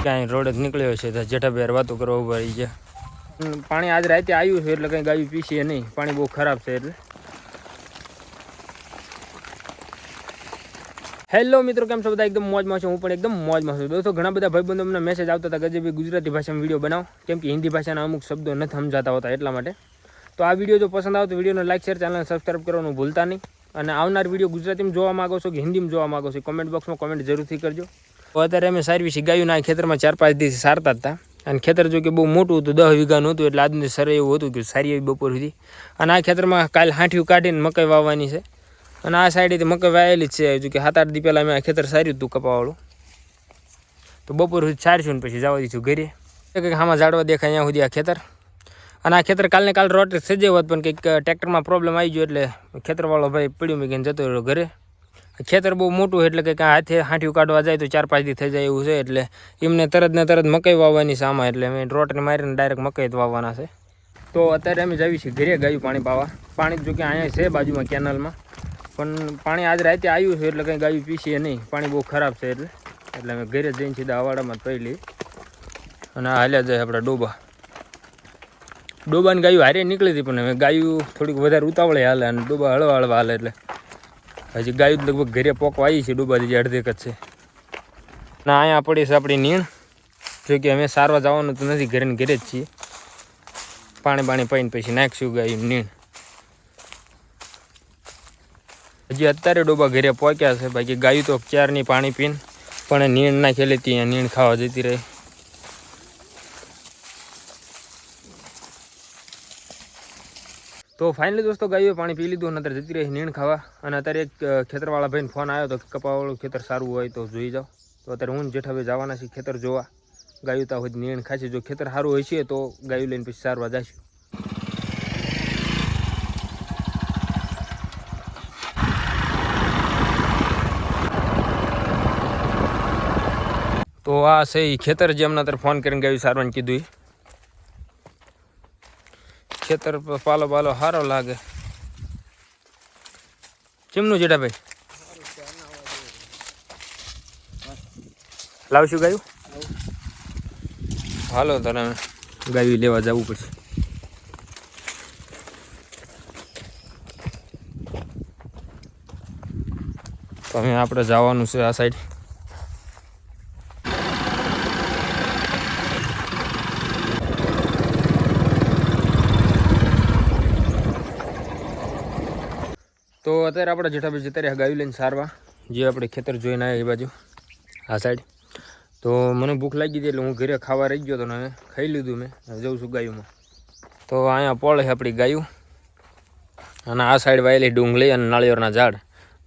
ક્યાંય રોડ જ નીકળ્યો છે તો જેઠાભાઈ વાતો કરવા ઉભા રહી ગયા. પાણી આજ રાતે આવ્યું છે એટલે કંઈ ગાયું પીસીએ નહીં, પાણી બહુ ખરાબ છે એટલે. હેલો મિત્રો, કેમ છો બધા? એકદમ મોજમાં છું, હું પણ એકદમ મોજમાં છું. દોસ્તો ઘણા બધા ભાઈબંધો અમને મેસેજ આવતા હતા ગજબી ગુજરાતી ભાષામાં વિડીયો બનાવો, કેમ કે હિન્દી ભાષાના અમુક શબ્દો નથી સમજાતા હોતા એટલા માટે. તો આ વિડીયો જો પસંદ આવે તો વિડીયોને લાઈક શેર ચેનલને સબસ્ક્રાઈબ કરવાનું ભૂલતા નહીં. અને આવનાર વિડીયો ગુજરાતીમાં જોવા માગો છો કે હિન્દીમાં જોવા માગો છો, કોમેન્ટ બોક્સમાં કોમેન્ટ જરૂરથી કરજો. તો અત્યારે અમે સારવી ગાયુંના ખેતરમાં 4-5 દિવસ સારતા હતા. અને ખેતર જો કે બહુ મોટું હતું, 10 વીઘાનું હતું, એટલે આજની સર એવું હતું કે સારી એવી બપોર સુધી. અને આ ખેતરમાં કાલ હાંઠિયું કાઢીને મકાઈ વાવવાની છે. અને આ સાઈડેથી મકાઈ વાયેલી જ છે, જો કે 7-8 દી પહેલાં મેં આ ખેતર સાર્યું હતું કપાવાળું. તો બપોર સુધી સારશું ને પછી જવા દઈશું ઘરે. કંઈક આમાં ઝાડવા દેખાય અહીંયા સુધી આ ખેતર. અને આ ખેતર કાલને કાલ રોટ થઈ જાય હોત, પણ કંઈક ટ્રેક્ટરમાં પ્રોબ્લેમ આવી ગયો એટલે ખેતરવાળો ભાઈ પડ્યું મૂકીને જતો રહ્યો ઘરે. ખેતર બહુ મોટું એટલે કંઈક હાથે હાંઠિયું કાઢવા જાય તો 4-5 દી થઈ જાય એવું છે. એટલે એમને તરત મકાઈ વાવવાની છે આમાં, એટલે અમે રોટને મારીને ડાયરેક્ટ મકાઈ જ વાવવાના છે. તો અત્યારે અમે જઈએ છીએ ઘરે ગાયું પાણી પાવા. પાણી જો કે અહીંયા છે બાજુમાં કેનાલમાં, પણ પાણી આજ રાતે આવ્યું છે એટલે કંઈ ગાયું પીસીએ નહીં, પાણી બહુ ખરાબ છે એટલે અમે ઘરે જઈને સીધા અવાડામાં જ પહેલી. અને આ હાલ્યા જાય આપણા ડોબાની ગાયું હારે નીકળી હતી, પણ હવે ગાયું થોડીક વધારે ઉતાવળે હાલે અને ડોબા હળવા હાલે. એટલે હજી ગાયું લગભગ ઘરે પોકવા આવી છે, ડૂબા જે અડધેક જ છે. ના અહીંયા પડી છે આપણી નીણ, જો કે અમે સારવા જવાનું તો નથી, ઘરે ને ઘરે જ છીએ. પાણી પાઈને પછી નાખશું ગાયું નીણ. હજી અત્યારે ડોબા ઘરે પહોંચ્યા છે, બાકી ગાયું તો ક્યારની પાણી પીને પણ નીણ નાખેલી હતી, અહીંયા નીણ ખાવા જતી રહી. તો ફાઇનલી દોસ્તો ગાયોએ પાણી પી લીધું અને અત્યારે જતી રહી નીણ ખાવા. અને અત્યારે એક ખેતરવાળા ભાઈને ફોન આવ્યો તો કપાવાળું ખેતર સારું હોય તો જોઈ જાઓ. તો અત્યારે હું જેઠાભાઈ જવાના છીએ ખેતર જોવા. ગાયું તો હોય નીણ ખાશે, જો ખેતર સારું હોય છે તો ગાયું લઈને પછી સારવા જઈશું. તો આ છે એ ખેતર જે અમને અત્યારે ફોન કરીને ગાયું સારવાનું કીધું. ખેતર પાલો સારો લાગે. કેમનું જેઠાભાઈ લાવશું ગાયું? હાલો તને ગાયું લેવા જવું પડશે. તો હવે આપણે જવાનું છે આ સાઈડ. તો અત્યારે આપણે જેઠાભાઈ જતા રહ્યા ગાયું લઈને સારવા, જે આપણે ખેતર જોઈને આવ્યા એ બાજુ આ સાઈડ. તો મને ભૂખ લાગી હતી એટલે હું ઘરે ખાવા રહી ગયો હતો ને ખાઈ લીધું મેં. જઉં છું ગાયુંમાં. તો અહીંયા પોળ છે આપણી ગાયું, અને આ સાઈડ વાયેલી ડુંગળી અને નાળિયેરના ઝાડ,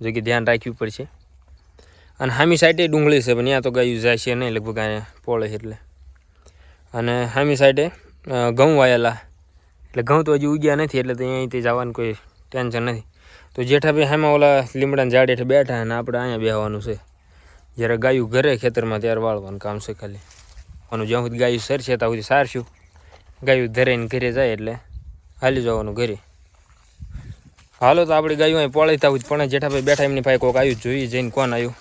જો કે ધ્યાન રાખવું પડશે. અને સામી સાઈડે ડુંગળી છે, પણ ત્યાં તો ગાયું જાય છે નહીં લગભગ, અહીંયા પોળે એટલે. અને સામી સાઈડે ઘઉં વાયેલા, એટલે ઘઉં તો હજી ઉગ્યા નથી, એટલે તો અહીંથી જવાનું કોઈ ટેન્શન નથી. તો જેઠાભાઈ સામે ઓલા લીમડાના ઝાડ હેઠળ બેઠા અને આપણે અહીંયા બેસવાનું છે. જ્યારે ગાયું ઘરે ખેતરમાં ત્યારે વાળવાનું કામ છે ખાલી. અને જ્યાં સુધી ગાયું સરશે ત્યાં સુધી સારશું. ગાયું ધરાઈને ઘરે જાય એટલે હાલી જવાનું ઘરે. હાલો તો આપણી ગાયું અહીં પોળી થવું પણ જેઠાભાઈ બેઠા એમની પાસે કોઈક આવ્યું જોઈએ, જઈને કોણ આવ્યું.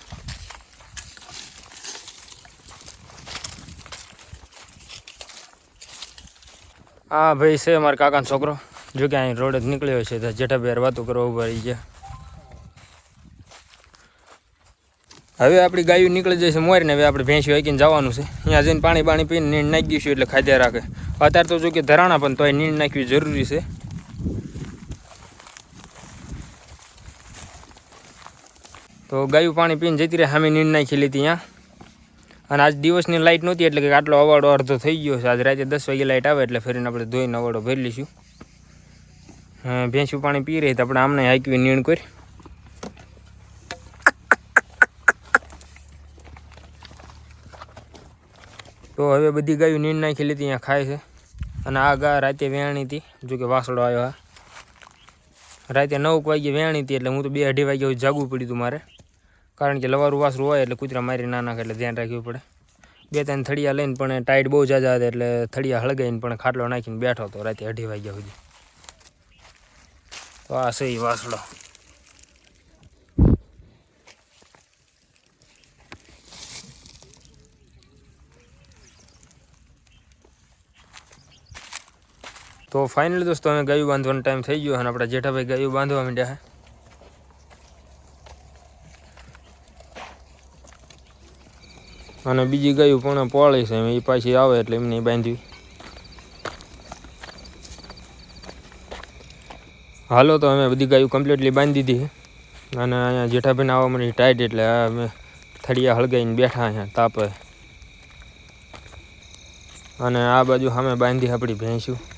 હા ભાઈ છે અમારા કાકાનો છોકરો, જો કે અહીં રોડ જ નીકળ્યો છે તો જેઠાભાઈ વાતો કરવા ઉભા રહી ગયા. હવે આપણી ગાયું નીકળી જશે મોરીને, હવે આપણે ભેંસી વાંકીને જવાનું છે. અહીંયા જઈને પાણી પીને નીણ નાખી દઈશું એટલે ખાધ્યા રાખે. અત્યારે તો જો કે ધરાણા પણ તોય નીણ નાખવી જરૂરી છે. તો ગાયું પાણી પીને જતી રહે, સામે નીણ નાખી લીધી અહીંયા. અને આજ દિવસની લાઇટ નહોતી એટલે કે આટલો અવાડો અડધો થઈ ગયો છે. આજ રાતે 10 વાગે લાઇટ આવે એટલે ફરીને આપણે ધોઈને અવાડો ભરી લઈશું. ભેંસું પાણી પી રહી તો આપણે આમને હાંકવી નીણ કરી. તો હવે બધી ગાયું નીણ નાખી લીધી, અહીંયા ખાય છે. અને આ ગા રાતે વેણી હતી, જો કે વાસળો આવ્યો. હા રાતે 9 વાગે વેણી હતી, એટલે હું તો 2-2:30 વાગ્યા જાગવું પડ્યું હતું મારે, કારણ કે લવારું વાસરું હોય એટલે કૂતરા મારી ના નાખે એટલે ધ્યાન રાખવું પડે. 2-3 થળિયા લઈને પણ ટાઈટ બહુ જાજા હતા એટલે થળિયા હળગાઈને પણ ખાટલો નાખીને બેઠો હતો રાતે 2:30 વાગ્યા સુધી. તો આ છે એ વાસળો. તો ફાઇનલી દોસ્તો અમે ગાયું બાંધવાનો ટાઈમ થઈ ગયો અને આપણા જેઠાભાઈ ગાયું બાંધવા માંડ્યા છે. અને બીજી ગાયું પણ પોળી છે એ પાછી આવે એટલે એમને બાંધવી. હાલો તો અમે બધી ગાયું કમ્પ્લીટલી બાંધી દીધી અને અહીંયા જેઠાભાઈને આવવા મને ટાઈટ એટલે અમે થળિયા હળગાઈને બેઠા અહીંયા તાપે. અને આ બાજુ સામે બાંધી આપણી ભેંસ્યું.